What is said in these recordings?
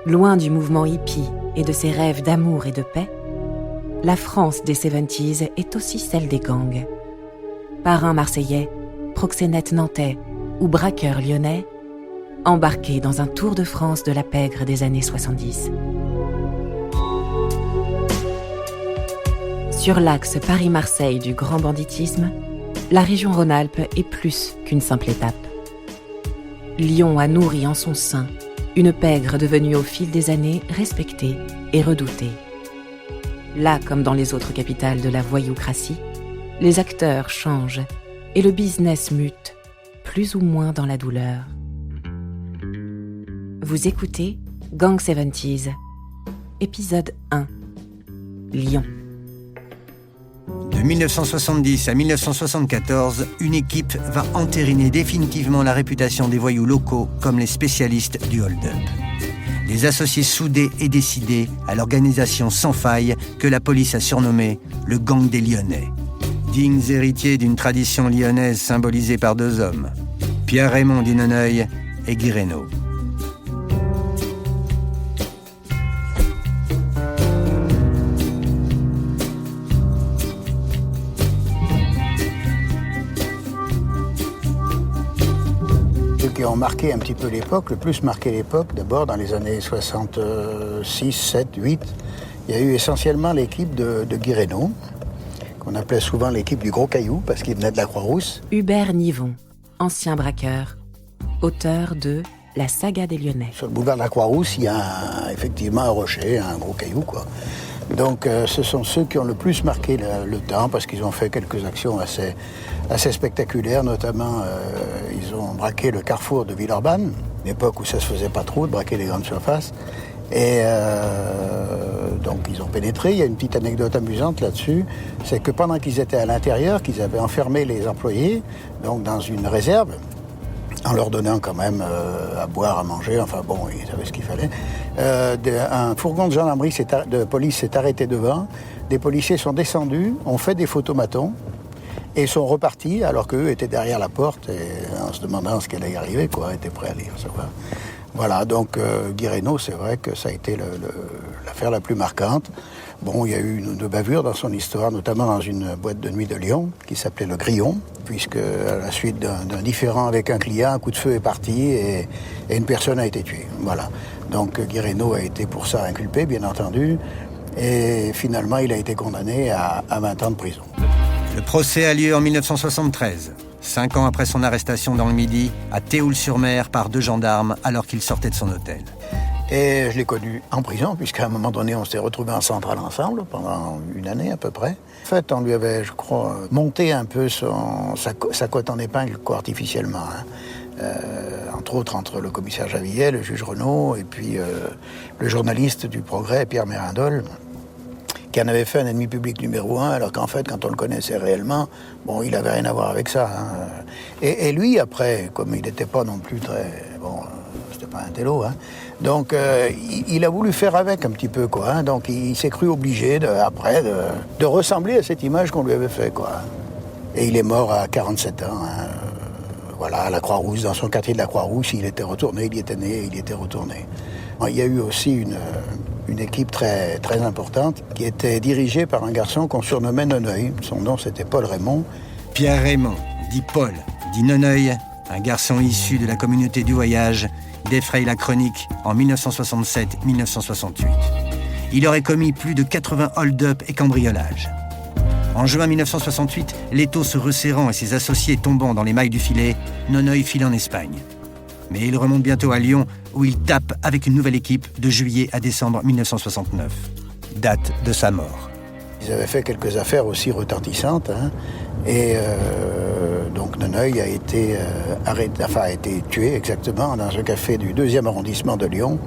Loin du mouvement hippie et de ses rêves d'amour et de paix, la France des 70s est aussi celle des gangs. Parrains marseillais, proxénètes nantais ou braqueurs lyonnais, embarqués dans un tour de France de la pègre des années 70. Sur l'axe Paris-Marseille du grand banditisme, la région Rhône-Alpes est plus qu'une simple étape. Lyon a nourri en son sein une pègre devenue au fil des années respectée et redoutée. Là, comme dans les autres capitales de la voyoucratie, les acteurs changent et le business mute, plus ou moins dans la douleur. Vous écoutez Gang 70s, épisode 1, Lyon. De 1970 à 1974, une équipe va entériner définitivement la réputation des voyous locaux comme les spécialistes du hold-up. Des associés soudés et décidés à l'organisation sans faille que la police a surnommée le gang des Lyonnais. Dignes héritiers d'une tradition lyonnaise symbolisée par deux hommes, Pierre-Raymond dit Noneuil et Guy Reynaud. Qui ont marqué un petit peu l'époque, le plus marqué l'époque, d'abord dans les années 66, 7, 8, il y a eu essentiellement l'équipe de Guy Reynaud, qu'on appelait souvent l'équipe du Gros Caillou, parce qu'il venait de la Croix-Rousse. Hubert Nivon, ancien braqueur, auteur de La saga des Lyonnais. Sur le boulevard de la Croix-Rousse, il y a effectivement un rocher, un gros caillou, quoi. Donc ce sont ceux qui ont le plus marqué le temps, parce qu'ils ont fait quelques actions assez spectaculaires, notamment ils ont braqué le carrefour de Villeurbanne, l'époque où ça se faisait pas trop de braquer les grandes surfaces. Et donc ils ont pénétré. Il y a une petite anecdote amusante là-dessus, c'est que pendant qu'ils étaient à l'intérieur, qu'ils avaient enfermé les employés, donc dans une réserve, en leur donnant quand même à boire, à manger, enfin bon, ils savaient ce qu'il fallait. Un fourgon de gendarmerie, de police s'est arrêté devant, des policiers sont descendus, ont fait des photomatons et sont repartis alors qu'eux étaient derrière la porte et en se demandant ce qu'elle allait y arriver, quoi, étaient prêts à les recevoir. Voilà, donc Guy Reynaud, c'est vrai que ça a été l'affaire la plus marquante. Bon, il y a eu une bavure dans son histoire, notamment dans une boîte de nuit de Lyon, qui s'appelait le Grillon, puisque à la suite d'un différend avec un client, un coup de feu est parti et une personne a été tuée. Voilà. Donc Guy Reynaud a été pour ça inculpé, bien entendu, et finalement il a été condamné à 20 ans de prison. Le procès a lieu en 1973, 5 ans après son arrestation dans le Midi, à Théoul-sur-Mer par 2 gendarmes alors qu'il sortait de son hôtel. Et je l'ai connu en prison, puisqu'à un moment donné, on s'est retrouvés en centrale ensemble, pendant une année à peu près. En fait, on lui avait, je crois, monté un peu sa cote en épingle, quoi, artificiellement. Entre autres, entre le commissaire Javillet, le juge Renaud, et puis le journaliste du Progrès, Pierre Mérindol, qui en avait fait un ennemi public numéro 1, alors qu'en fait, quand on le connaissait réellement, bon, il n'avait rien à voir avec ça. Hein. Et lui, après, comme il n'était pas non plus très... Bon, c'était pas un télo, hein. Donc, il a voulu faire avec un petit peu, quoi. Hein. Donc, il s'est cru obligé, après, de ressembler à cette image qu'on lui avait fait, quoi. Et il est mort à 47 ans, hein. Voilà, à la Croix-Rousse, dans son quartier de la Croix-Rousse, il était retourné, il y était né, il y était retourné. Il y a eu aussi une équipe très, très importante qui était dirigée par un garçon qu'on surnommait Noneuil. Son nom, c'était Paul Raymond. Pierre Raymond, dit Paul, dit Noneuil, un garçon issu de la communauté du voyage, défraye la chronique en 1967-1968. Il aurait commis plus de 80 hold-up et cambriolages. En juin 1968, l'étau se resserrant et ses associés tombant dans les mailles du filet, Noneuil file en Espagne. Mais il remonte bientôt à Lyon, où il tape avec une nouvelle équipe de juillet à décembre 1969, date de sa mort. Ils avaient fait quelques affaires aussi retentissantes, hein, et donc Noneuil a été tué exactement dans un café du 2e arrondissement de Lyon,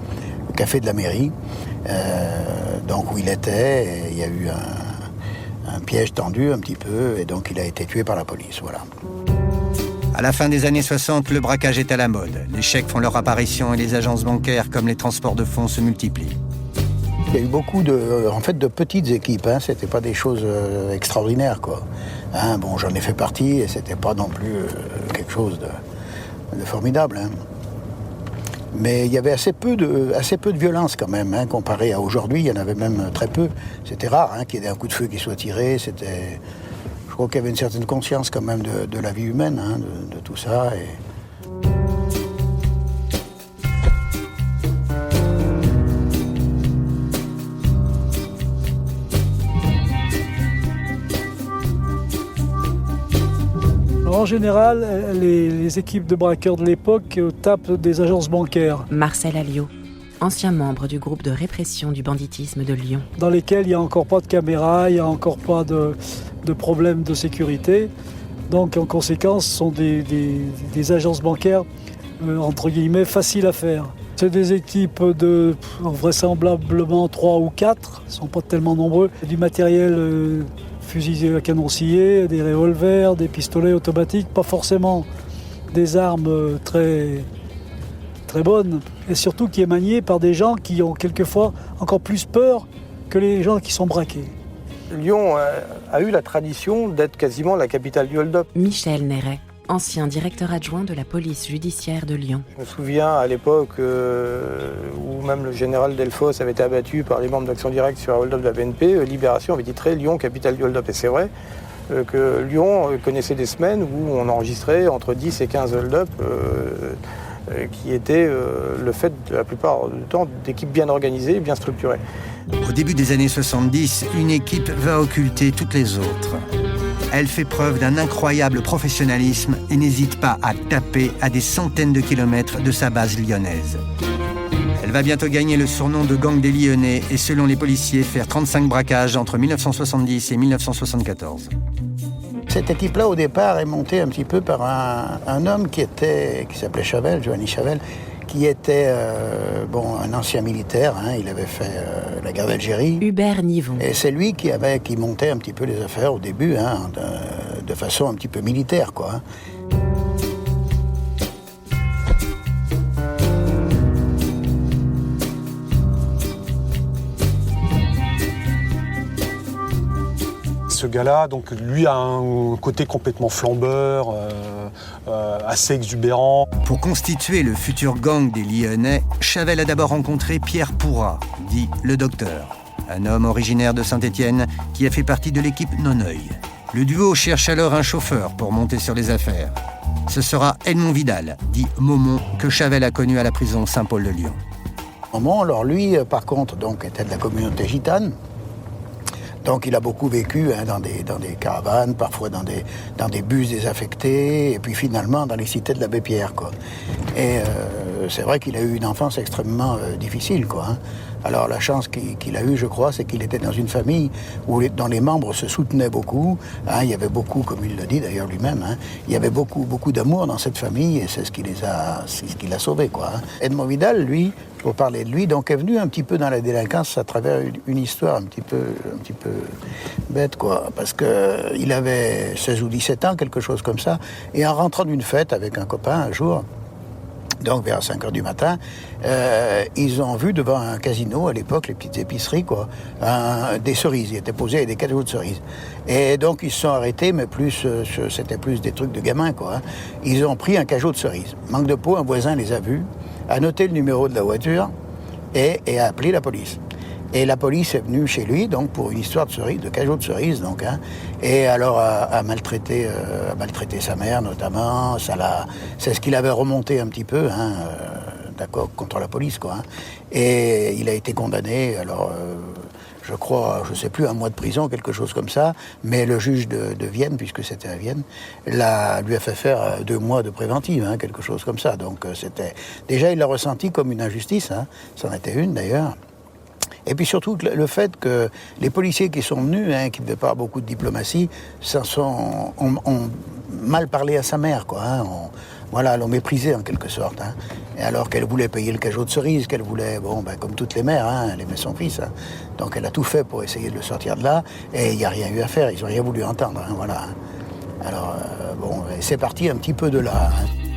le café de la mairie, donc où il était, et il y a eu un piège tendu un petit peu, et donc il a été tué par la police, voilà. À la fin des années 60, le braquage est à la mode. Les chèques font leur apparition et les agences bancaires comme les transports de fonds se multiplient. Il y a eu beaucoup de petites équipes, hein. C'était pas des choses extraordinaires, quoi. Hein, bon, j'en ai fait partie et c'était pas non plus quelque chose de formidable. Hein. Mais il y avait assez peu de violence quand même, hein, comparé à aujourd'hui. Il y en avait même très peu. C'était rare qu'il y ait un coup de feu qui soit tiré. Je crois qu'il y avait une certaine conscience quand même de la vie humaine, hein, de tout ça. En général, les équipes de braqueurs de l'époque tapent des agences bancaires. Marcel Alliot, ancien membre du groupe de répression du banditisme de Lyon. Dans lesquelles il n'y a encore pas de caméra, il n'y a encore pas de problème de sécurité. Donc en conséquence, ce sont des agences bancaires, entre guillemets, faciles à faire. C'est des équipes de vraisemblablement 3 ou 4, ils ne sont pas tellement nombreux. Du matériel fusils à canon scié, des revolvers, des pistolets automatiques, pas forcément des armes très bonnes, et surtout qui est manié par des gens qui ont quelquefois encore plus peur que les gens qui sont braqués. Lyon a eu la tradition d'être quasiment la capitale du hold-up. Michel Néret, ancien directeur adjoint de la police judiciaire de Lyon. Je me souviens à l'époque où même le général Delfosse avait été abattu par les membres d'Action Directe sur un hold-up de la BNP, Libération avait titré Lyon, capitale du hold-up. Et c'est vrai que Lyon connaissait des semaines où on enregistrait entre 10 et 15 hold-up qui étaient le fait, la plupart du temps, d'équipes bien organisées et bien structurées. Au début des années 70, une équipe va occulter toutes les autres. Elle fait preuve d'un incroyable professionnalisme et n'hésite pas à taper à des centaines de kilomètres de sa base lyonnaise. Elle va bientôt gagner le surnom de gang des Lyonnais et, selon les policiers, faire 35 braquages entre 1970 et 1974. Cette équipe-là, au départ, est montée un petit peu par un homme qui s'appelait Chavel, Giovanni Chavel, qui était un ancien militaire. Il avait fait la guerre d'Algérie. Hubert Nivon. Et c'est lui qui montait un petit peu les affaires au début, de façon un petit peu militaire, quoi. Ce gars-là, donc, lui a un côté complètement flambeur, assez exubérant. Pour constituer le futur gang des Lyonnais, Chavel a d'abord rencontré Pierre Pourrat, dit le docteur, un homme originaire de Saint-Étienne qui a fait partie de l'équipe Noneuil. Le duo cherche alors un chauffeur pour monter sur les affaires. Ce sera Edmond Vidal, dit Momon, que Chavel a connu à la prison Saint-Paul de Lyon. Momon, alors lui, par contre, donc, était de la communauté gitane. Donc il a beaucoup vécu dans des caravanes, parfois dans des bus désaffectés, et puis finalement dans les cités de l'abbé Pierre, quoi. Et c'est vrai qu'il a eu une enfance extrêmement difficile, quoi. Alors la chance qu'il a eue, je crois, c'est qu'il était dans une famille dont les membres se soutenaient beaucoup. Il y avait beaucoup, comme il le dit d'ailleurs lui-même, il y avait beaucoup d'amour dans cette famille, et c'est ce qui l'a sauvé, quoi. Edmond Vidal, lui, pour parler de lui, donc est venu un petit peu dans la délinquance à travers une histoire un petit peu bête, quoi. Parce qu'il avait 16 ou 17 ans, quelque chose comme ça, et en rentrant d'une fête avec un copain un jour, donc vers 5h du matin, ils ont vu devant un casino, à l'époque, les petites épiceries, quoi, des cerises. Ils étaient posés avec des cadeaux de cerises. Et donc ils se sont arrêtés, mais c'était plus des trucs de gamins, quoi. Ils ont pris un cajot de cerises. Manque de peau, un voisin les a vus, a noté le numéro de la voiture et a appelé la police. Et la police est venue chez lui, donc pour une histoire de cerises, de cajot de cerises, donc, et alors a maltraité sa mère notamment. C'est ce qu'il avait remonté un petit peu, d'accord, contre la police, quoi. Et il a été condamné. Alors, je crois, je sais plus, 1 mois de prison, quelque chose comme ça. Mais le juge de Vienne, puisque c'était à Vienne, lui a fait faire 2 mois de préventive, quelque chose comme ça. Donc déjà, il l'a ressenti comme une injustice. C'en était une d'ailleurs. Et puis surtout le fait que les policiers qui sont venus, qui ne devaient pas avoir beaucoup de diplomatie, ont mal parlé à sa mère, quoi. L'ont méprisé en quelque sorte. Et alors qu'elle voulait payer le cajot de cerises, qu'elle voulait, comme toutes les mères, elle aimait son fils. Donc elle a tout fait pour essayer de le sortir de là, et il n'y a rien eu à faire, ils n'ont rien voulu entendre. Alors, c'est parti un petit peu de là.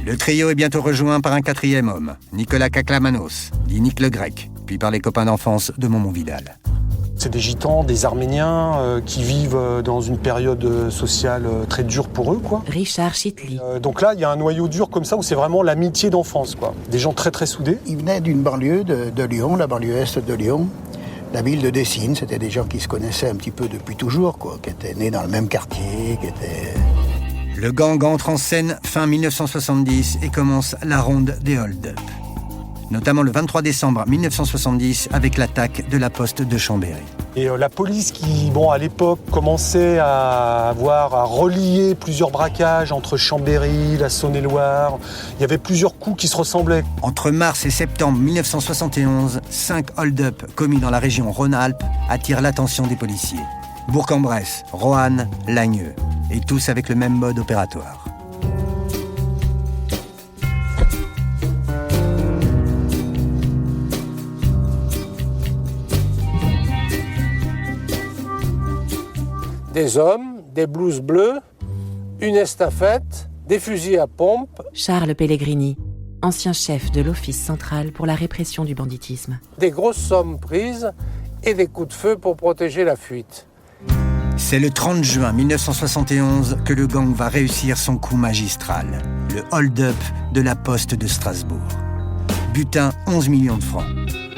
Le trio est bientôt rejoint par un 4e homme, Nicolas Caclamanos, dit Nick le Grec, puis par les copains d'enfance de Momon Vidal. C'est des gitans, des Arméniens qui vivent dans une période sociale très dure pour eux, quoi. Richard Chitli. Donc là, il y a un noyau dur comme ça où c'est vraiment l'amitié d'enfance, quoi. Des gens très très soudés. Ils venaient d'une banlieue de Lyon, la banlieue est de Lyon, la ville de Dessines. C'était des gens qui se connaissaient un petit peu depuis toujours, quoi, qui étaient nés dans le même quartier, qui étaient... Le gang entre en scène fin 1970 et commence la ronde des hold-up. Notamment le 23 décembre 1970 avec l'attaque de la poste de Chambéry. Et la police qui, à l'époque, commençait à relier plusieurs braquages entre Chambéry, la Saône-et-Loire. Il y avait plusieurs coups qui se ressemblaient. Entre mars et septembre 1971, 5 hold-up commis dans la région Rhône-Alpes attirent l'attention des policiers. Bourg-en-Bresse, Roanne, Lagneux. Et tous avec le même mode opératoire. Des hommes, des blouses bleues, une estafette, des fusils à pompe. Charles Pellegrini, ancien chef de l'Office central pour la répression du banditisme. Des grosses sommes prises et des coups de feu pour protéger la fuite. C'est le 30 juin 1971 que le gang va réussir son coup magistral, le hold-up de la poste de Strasbourg. Butin, 11 millions de francs.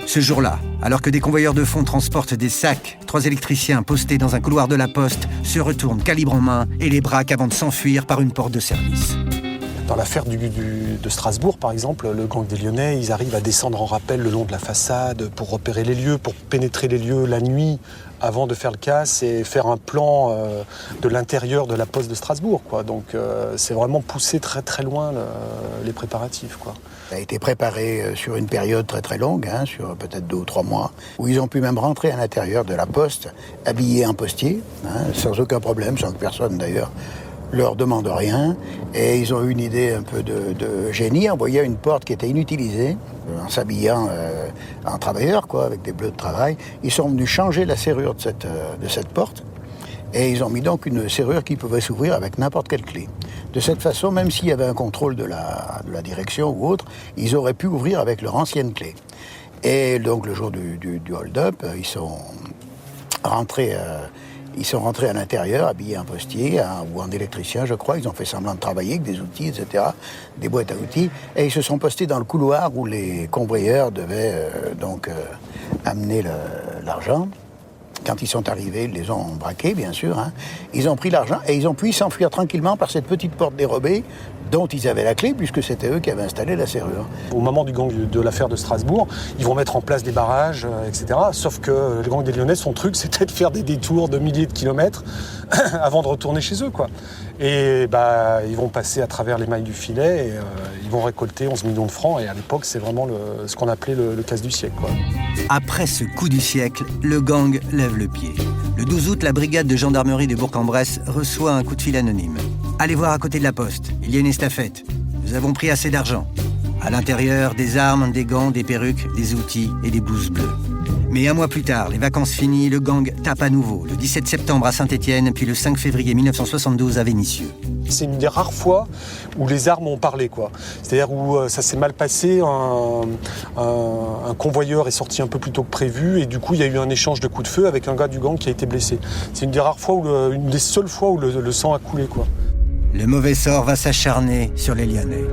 Ce jour-là, alors que des convoyeurs de fonds transportent des sacs, 3 électriciens postés dans un couloir de la poste se retournent calibre en main et les braquent avant de s'enfuir par une porte de service. Dans l'affaire de Strasbourg, par exemple, le gang des Lyonnais, ils arrivent à descendre en rappel le long de la façade pour repérer les lieux, pour pénétrer les lieux la nuit avant de faire le casse et faire un plan de l'intérieur de la poste de Strasbourg, quoi. Donc c'est vraiment pousser très très loin les préparatifs, quoi. Ça a été préparé sur une période très très longue, sur peut-être 2 ou 3 mois, où ils ont pu même rentrer à l'intérieur de la poste, habiller un postier, sans aucun problème, sans que personne d'ailleurs leur demande rien. Et ils ont eu une idée un peu de génie, en voyant une porte qui était inutilisée, en s'habillant en travailleur, quoi, avec des bleus de travail. Ils sont venus changer la serrure de cette porte. Et ils ont mis donc une serrure qui pouvait s'ouvrir avec n'importe quelle clé. De cette façon, même s'il y avait un contrôle de la direction ou autre, ils auraient pu ouvrir avec leur ancienne clé. Et donc le jour du hold-up, ils sont rentrés à l'intérieur, habillés en postier ou en électricien, je crois. Ils ont fait semblant de travailler avec des outils, etc., des boîtes à outils. Et ils se sont postés dans le couloir où les convoyeurs devaient amener l'argent. Quand ils sont arrivés, ils les ont braqués, bien sûr. Ils ont pris l'argent et ils ont pu s'enfuir tranquillement par cette petite porte dérobée dont ils avaient la clé, puisque c'était eux qui avaient installé la serrure. Au moment du gang de l'affaire de Strasbourg, ils vont mettre en place des barrages, etc. Sauf que le gang des Lyonnais, son truc, c'était de faire des détours de milliers de kilomètres avant de retourner chez eux, quoi. Et ils vont passer à travers les mailles du filet et ils vont récolter 11 millions de francs. Et à l'époque, c'est vraiment ce qu'on appelait le casse du siècle, quoi. Après ce coup du siècle, le gang lève le pied. Le 12 août, la brigade de gendarmerie de Bourg-en-Bresse reçoit un coup de fil anonyme. Allez voir à côté de la poste, il y a une estafette. Nous avons pris assez d'argent. À l'intérieur, des armes, des gants, des perruques, des outils et des blouses bleues. Mais un mois plus tard, les vacances finies, le gang tape à nouveau. Le 17 septembre à Saint-Étienne, puis le 5 février 1972 à Vénissieux. C'est une des rares fois où les armes ont parlé, quoi. C'est-à-dire où ça s'est mal passé, un convoyeur est sorti un peu plus tôt que prévu et du coup il y a eu un échange de coups de feu avec un gars du gang qui a été blessé. C'est une des rares fois, une des seules fois où le sang a coulé, quoi. Le mauvais sort va s'acharner sur les Lyonnais.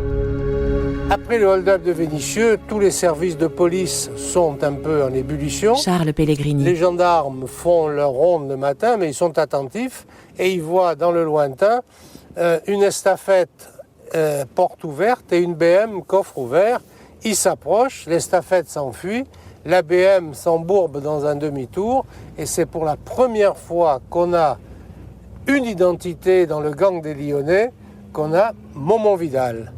Après le hold-up de Vénissieux, tous les services de police sont un peu en ébullition. Charles Pellegrini. Les gendarmes font leur ronde le matin, mais ils sont attentifs et ils voient dans le lointain une estafette porte ouverte et une BM coffre ouvert. Ils s'approchent, l'estafette s'enfuit, la BM s'embourbe dans un demi-tour et c'est pour la première fois qu'on a une identité dans le gang des Lyonnais, qu'on a Momon Vidal.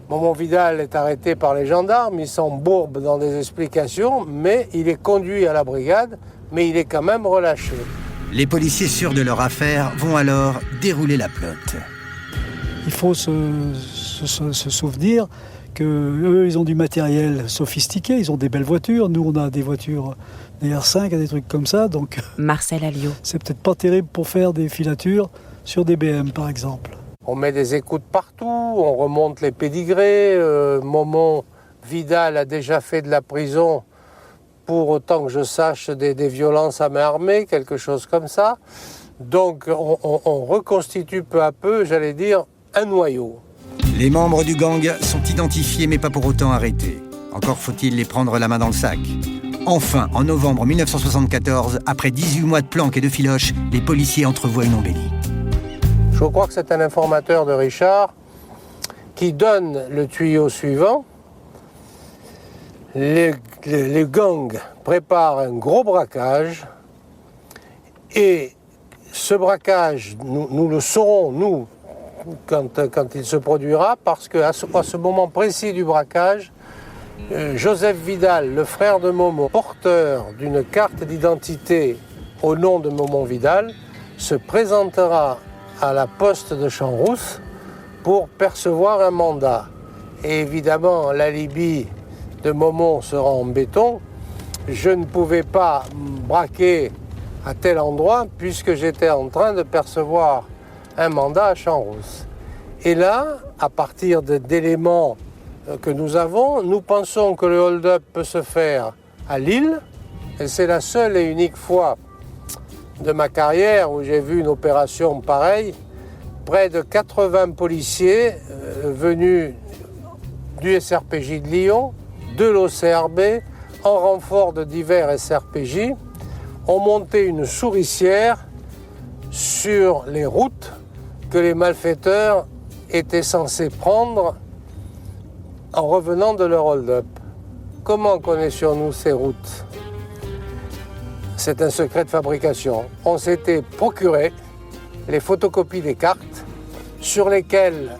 Momon Vidal est arrêté par les gendarmes, il s'embourbe dans des explications, mais il est conduit à la brigade, mais il est quand même relâché. Les policiers sûrs de leur affaire vont alors dérouler la pelote. Il faut se souvenir qu'eux, ils ont du matériel sophistiqué, ils ont des belles voitures. Nous, on a des voitures, des R5, des trucs comme ça. Donc, Marcel Alliot. C'est peut-être pas terrible pour faire des filatures sur des BM, par exemple. On met des écoutes partout, on remonte les pédigrés. Momon Vidal a déjà fait de la prison pour autant que je sache, des violences à main armée, quelque chose comme ça. Donc on reconstitue peu à peu, j'allais dire, un noyau. Les membres du gang sont identifiés mais pas pour autant arrêtés. Encore faut-il les prendre la main dans le sac. Enfin, en novembre 1974, après 18 mois de planques et de filoches, les policiers entrevoient une embellie. Je crois que c'est un informateur de Richard qui donne le tuyau suivant. Les gangs préparent un gros braquage et ce braquage, nous le saurons, nous, quand il se produira, parce qu'à ce moment précis du braquage, Joseph Vidal, le frère de Momo, porteur d'une carte d'identité au nom de Momo Vidal, se présentera à la poste de Champs-Rousse pour percevoir un mandat. Et évidemment, l'alibi de Momo sera en béton. Je ne pouvais pas braquer à tel endroit puisque j'étais en train de percevoir un mandat à Champs-Rousse. Et là, à partir d'éléments que nous avons, nous pensons que le hold-up peut se faire à Lille, et c'est la seule et unique fois de ma carrière où j'ai vu une opération pareille. Près de 80 policiers venus du SRPJ de Lyon, de l'OCRB, en renfort de divers SRPJ, ont monté une souricière sur les routes que les malfaiteurs étaient censés prendre en revenant de leur hold-up. Comment connaissions-nous ces routes? C'est un secret de fabrication. On s'était procuré les photocopies des cartes sur lesquelles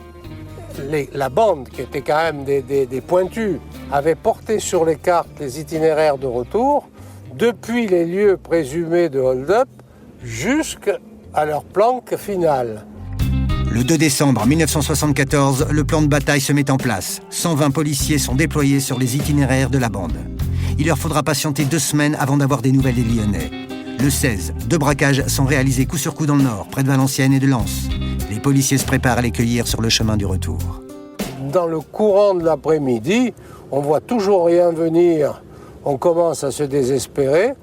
la bande, qui était quand même des pointus, avait porté sur les cartes les itinéraires de retour depuis les lieux présumés de hold-up jusqu'à leur planque finale. Le 2 décembre 1974, le plan de bataille se met en place. 120 policiers sont déployés sur les itinéraires de la bande. Il leur faudra patienter 2 semaines avant d'avoir des nouvelles des Lyonnais. Le 16, 2 braquages sont réalisés coup sur coup dans le nord, près de Valenciennes et de Lens. Les policiers se préparent à les cueillir sur le chemin du retour. Dans le courant de l'après-midi, on voit toujours rien venir, on commence à se désespérer.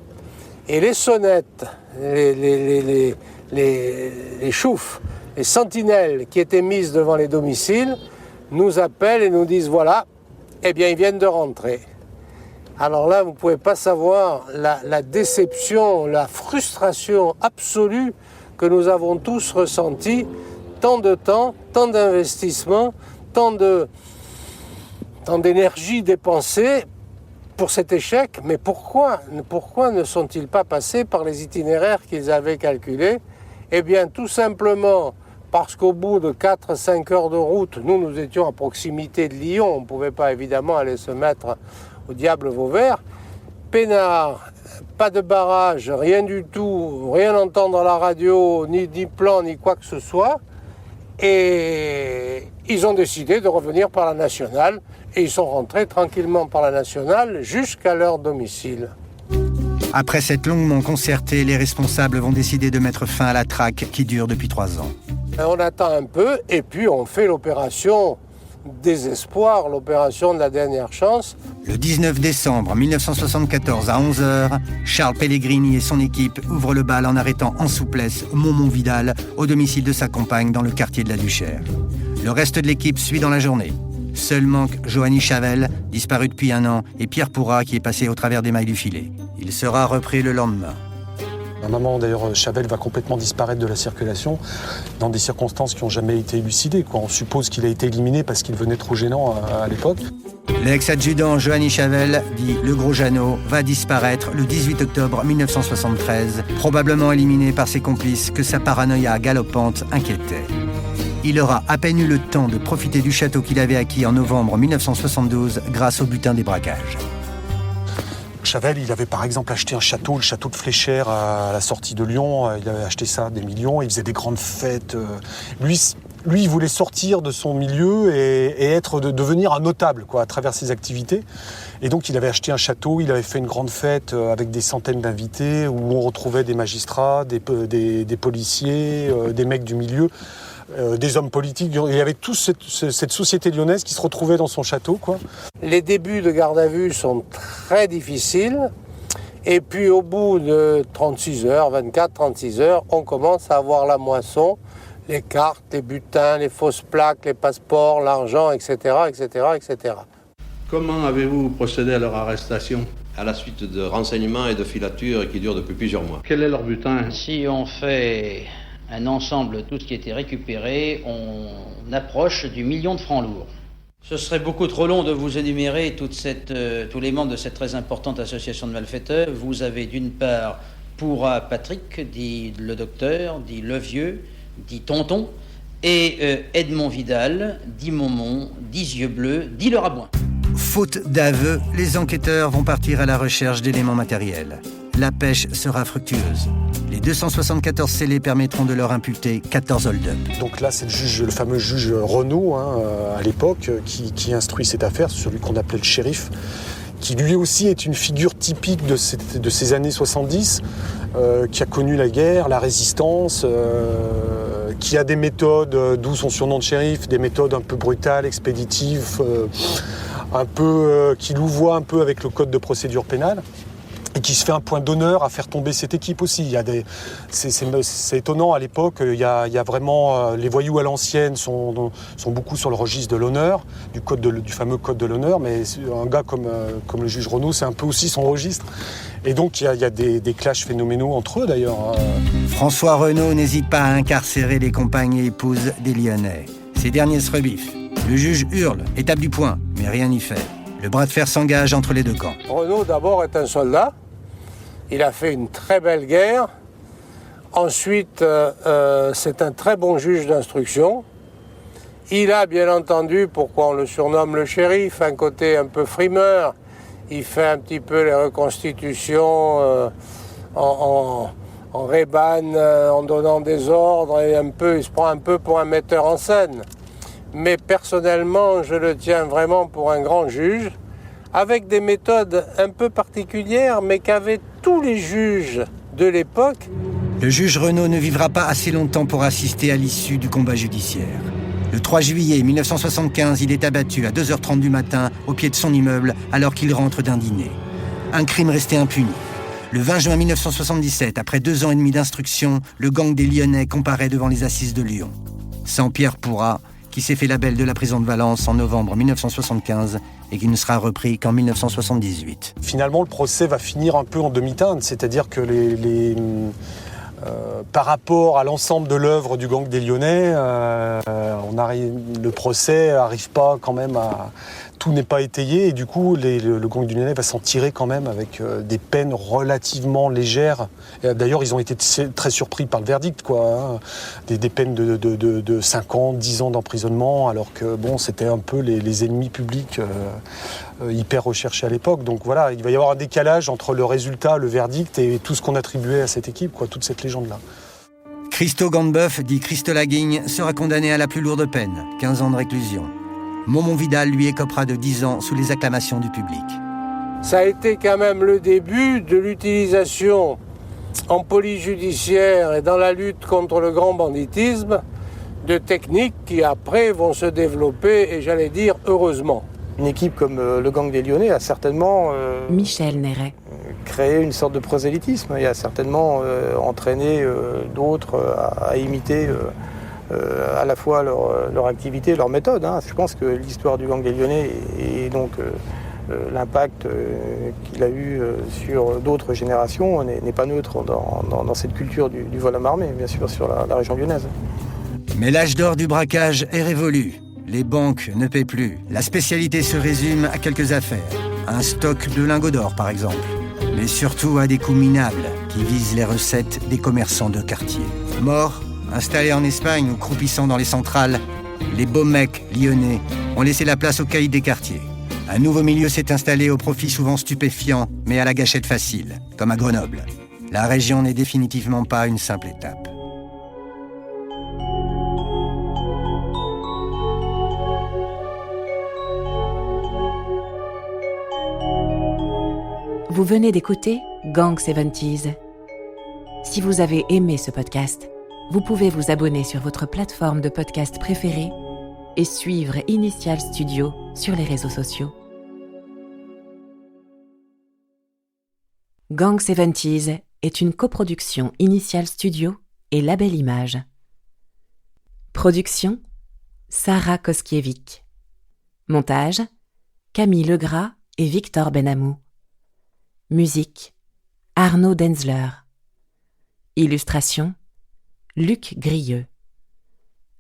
Et les sonnettes, les choufs, les sentinelles qui étaient mises devant les domiciles nous appellent et nous disent voilà, eh bien ils viennent de rentrer. Alors là, vous ne pouvez pas savoir la déception, la frustration absolue que nous avons tous ressentie. Tant de temps, tant d'investissement, tant d'énergie dépensée pour cet échec. Mais pourquoi ne sont-ils pas passés par les itinéraires qu'ils avaient calculés? Eh bien, tout simplement parce qu'au bout de 4-5 heures de route, nous étions à proximité de Lyon. On ne pouvait pas évidemment aller se mettre au diable Vauvert. Peinard, pas de barrage, rien du tout, rien entendre à la radio, ni plan, ni quoi que ce soit. Et ils ont décidé de revenir par la nationale. Et ils sont rentrés tranquillement par la nationale jusqu'à leur domicile. Après cette longuement concertée, les responsables vont décider de mettre fin à la traque qui dure depuis 3 ans. On attend un peu et puis on fait l'opération désespoir, l'opération de la dernière chance. Le 19 décembre 1974 à 11h, Charles Pellegrini et son équipe ouvrent le bal en arrêtant en souplesse Momo Vidal au domicile de sa compagne dans le quartier de la Duchère. Le reste de l'équipe suit dans la journée. Seul manque Johanny Chavel, disparu depuis 1 an, et Pierre Pourrat qui est passé au travers des mailles du filet. Il sera repris le lendemain. À un moment, d'ailleurs, Chavel va complètement disparaître de la circulation dans des circonstances qui n'ont jamais été élucidées. On suppose qu'il a été éliminé parce qu'il venait trop gênant à l'époque. L'ex-adjudant Johanny Chavel, dit le Gros Jeannot, va disparaître le 18 octobre 1973, probablement éliminé par ses complices que sa paranoïa galopante inquiétait. Il aura à peine eu le temps de profiter du château qu'il avait acquis en novembre 1972 grâce au butin des braquages. Chavel, il avait par exemple acheté un château, le château de Fléchère à la sortie de Lyon. Il avait acheté ça des millions, il faisait des grandes fêtes. Lui, il voulait sortir de son milieu et devenir un notable à travers ses activités. Et donc il avait acheté un château, il avait fait une grande fête avec des centaines d'invités où on retrouvait des magistrats, des policiers, des mecs du milieu. Des hommes politiques, il y avait toute cette société lyonnaise qui se retrouvait dans son château. Les débuts de garde à vue sont très difficiles Et puis au bout de 36 heures, 24-36 heures, on commence à avoir la moisson, les cartes, les bulletins, les fausses plaques, les passeports, l'argent, etc., etc., etc. Comment avez-vous procédé à leur arrestation ? À la suite de renseignements et de filatures qui durent depuis plusieurs mois. Quel est leur butin ? Si on fait un ensemble de tout ce qui a été récupéré, on approche du 1 million de francs lourds. Ce serait beaucoup trop long de vous énumérer tous les membres de cette très importante association de malfaiteurs. Vous avez d'une part Pourra Patrick, dit le docteur, dit le vieux, dit tonton, et Edmond Vidal, dit Momon, dit yeux bleus, dit le rabouin. Faute d'aveu, les enquêteurs vont partir à la recherche d'éléments matériels. La pêche sera fructueuse. Les 274 scellés permettront de leur imputer 14 hold-up. Donc là, c'est le fameux juge Renaud, à l'époque, qui instruit cette affaire, celui qu'on appelait le shérif, qui lui aussi est une figure typique de ces années 70, qui a connu la guerre, la résistance, qui a des méthodes, d'où son surnom de shérif, des méthodes un peu brutales, expéditives, qui louvoient un peu avec le code de procédure pénale. Et qui se fait un point d'honneur à faire tomber cette équipe aussi. C'est étonnant à l'époque, il y a vraiment les voyous à l'ancienne sont beaucoup sur le registre de l'honneur, du fameux code de l'honneur, mais un gars comme le juge Renaud, c'est un peu aussi son registre. Et donc il y a des clashs phénoménaux entre eux d'ailleurs. François Renaud n'hésite pas à incarcérer les compagnes et épouses des Lyonnais. Ces derniers se rebiffent. Le juge hurle et tape du poing, mais rien n'y fait. Le bras de fer s'engage entre les deux camps. Renaud d'abord est un soldat. Il a fait une très belle guerre. Ensuite, c'est un très bon juge d'instruction. Il a bien entendu, pourquoi on le surnomme le shérif, un côté un peu frimeur. Il fait un petit peu les reconstitutions en rébane, en donnant des ordres, et il se prend un peu pour un metteur en scène. Mais personnellement, je le tiens vraiment pour un grand juge, avec des méthodes un peu particulières, mais qu'avaient tous les juges de l'époque. Le juge Renaud ne vivra pas assez longtemps pour assister à l'issue du combat judiciaire. Le 3 juillet 1975, il est abattu à 2h30 du matin au pied de son immeuble alors qu'il rentre d'un dîner. Un crime resté impuni. Le 20 juin 1977, après 2 ans et demi d'instruction, le gang des Lyonnais comparaît devant les assises de Lyon. Sans Pierre Pourra, qui s'est fait la belle de la prison de Valence en novembre 1975 et qui ne sera repris qu'en 1978. Finalement, le procès va finir un peu en demi-teinte, c'est-à-dire que par rapport à l'ensemble de l'œuvre du gang des Lyonnais, le procès n'arrive pas quand même à... Tout n'est pas étayé et du coup, le gang des Lyonnais va s'en tirer quand même avec des peines relativement légères. Et d'ailleurs, ils ont été très surpris par le verdict, quoi. Des peines de 5 ans, 10 ans d'emprisonnement, alors que bon, c'était un peu les ennemis publics hyper recherchés à l'époque. Donc voilà, il va y avoir un décalage entre le résultat, le verdict et tout ce qu'on attribuait à cette équipe, quoi, toute cette légende-là. Christo Gandebeuf, dit Christo Laguigne, sera condamné à la plus lourde peine, 15 ans de réclusion. Momon Vidal lui écopera de 10 ans sous les acclamations du public. Ça a été quand même le début de l'utilisation en police judiciaire et dans la lutte contre le grand banditisme de techniques qui après vont se développer et j'allais dire heureusement. Une équipe comme le gang des Lyonnais a certainement Michel Néret. créé une sorte de prosélytisme et a certainement entraîné d'autres à imiter à la fois leur activité et leur méthode. Je pense que l'histoire du gang des Lyonnais et donc l'impact qu'il a eu sur d'autres générations n'est pas neutre dans cette culture du vol à main armée, bien sûr, sur la région lyonnaise. Mais l'âge d'or du braquage est révolu. Les banques ne paient plus. La spécialité se résume à quelques affaires. Un stock de lingots d'or, par exemple. Mais surtout à des coups minables qui visent les recettes des commerçants de quartier. Morts, installés en Espagne ou croupissant dans les centrales, les beaux mecs lyonnais ont laissé la place aux caïds des quartiers. Un nouveau milieu s'est installé au profit souvent stupéfiant, mais à la gâchette facile, comme à Grenoble. La région n'est définitivement pas une simple étape. Vous venez d'écouter Gang 70s. Si vous avez aimé ce podcast, vous pouvez vous abonner sur votre plateforme de podcast préférée et suivre Initial Studio sur les réseaux sociaux. Gang 70s est une coproduction Initial Studio et Label Image. Production Sarah Koskiewicz. Montage Camille Legras et Victor Benamou. Musique Arnaud Denzler. Illustration Luc Grieux.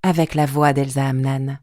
Avec la voix d'Elsa Hamnan.